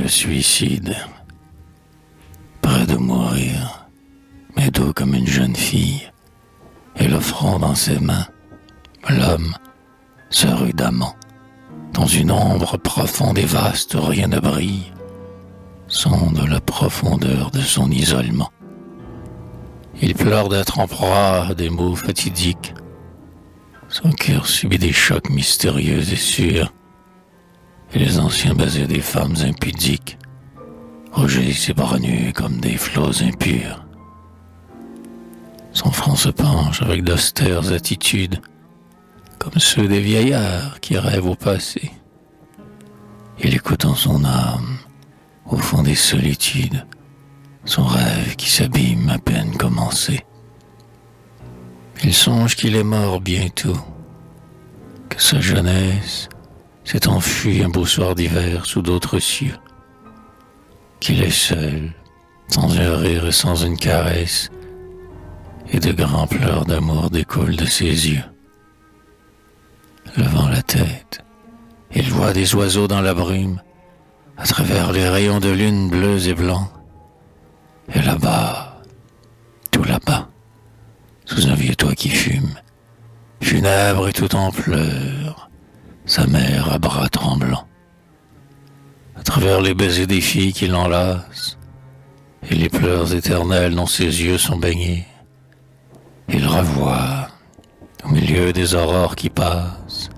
le suicide. Près de mourir, mais doux comme une jeune fille, et l'offrant dans ses mains, l'homme se rue d'amant. Dans une ombre profonde et vaste où rien ne brille, sonde la profondeur de son isolement. Il pleure d'être en proie à des maux fatidiques. Son cœur subit des chocs mystérieux et sûrs, et les anciens baisers des femmes impudiques rougissent ses bras nus comme des flots impurs. Son front se penche avec d'austères attitudes, comme ceux des vieillards qui rêvent au passé. Il écoute en son âme, au fond des solitudes, son rêve qui s'abîme à peine commencé. Il songe qu'il est mort bientôt, que sa jeunesse s'est enfuie un beau soir d'hiver sous d'autres cieux, qu'il est seul, sans un rire et sans une caresse, et de grands pleurs d'amour découlent de ses yeux. Levant la tête, il voit des oiseaux dans la brume, à travers les rayons de lune bleus et blancs. Et là-bas, tout là-bas, sous un vieux toit qui fume, funèbre et tout en pleurs, sa mère à bras tremblants. À travers les baisers des filles qui l'enlacent, et les pleurs éternels dont ses yeux sont baignés, il revoit, au milieu des aurores qui passent,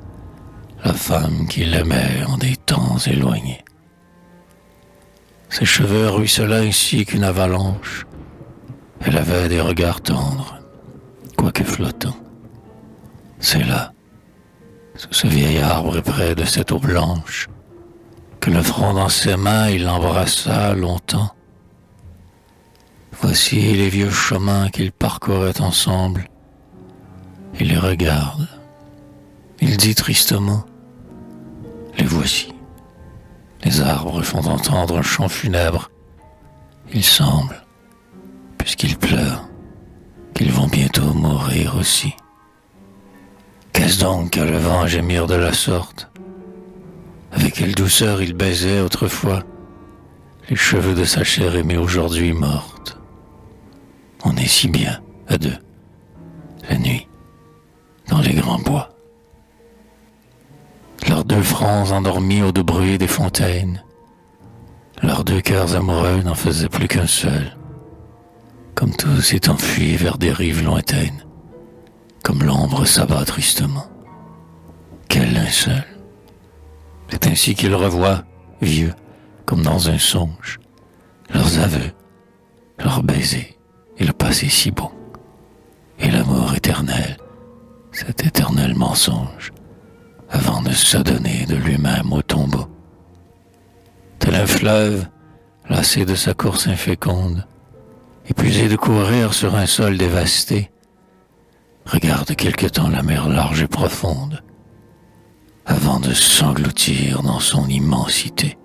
la femme qu'il aimait en des temps éloignés. Ses cheveux ruisselaient ainsi qu'une avalanche. Elle avait des regards tendres, quoique flottants. C'est là, sous ce vieil arbre et près de cette eau blanche, que le front dans ses mains il l'embrassa longtemps. Voici les vieux chemins qu'ils parcouraient ensemble. Il les regarde. Il dit tristement, les voici. Les arbres font entendre un chant funèbre. Il semble, puisqu'ils pleurent, qu'ils vont bientôt mourir aussi. Qu'est-ce donc que le vent à gémir de la sorte? Avec quelle douceur il baisait autrefois les cheveux de sa chair aimée aujourd'hui morte. On est si bien, à deux, la nuit, dans les grands bois. Leurs deux fronts endormis au bruit des fontaines, leurs deux cœurs amoureux n'en faisaient plus qu'un seul, comme tous s'est enfui vers des rives lointaines, comme l'ombre s'abat tristement. Quel linceul! C'est ainsi qu'ils revoient, vieux, comme dans un songe, leurs aveux, leurs baisers et le passé si beau, et l'amour éternel, cet éternel mensonge, avant de s'adonner de lui-même au tombeau. Tel un fleuve, lassé de sa course inféconde, épuisé de courir sur un sol dévasté, regarde quelque temps la mer large et profonde, avant de s'engloutir dans son immensité.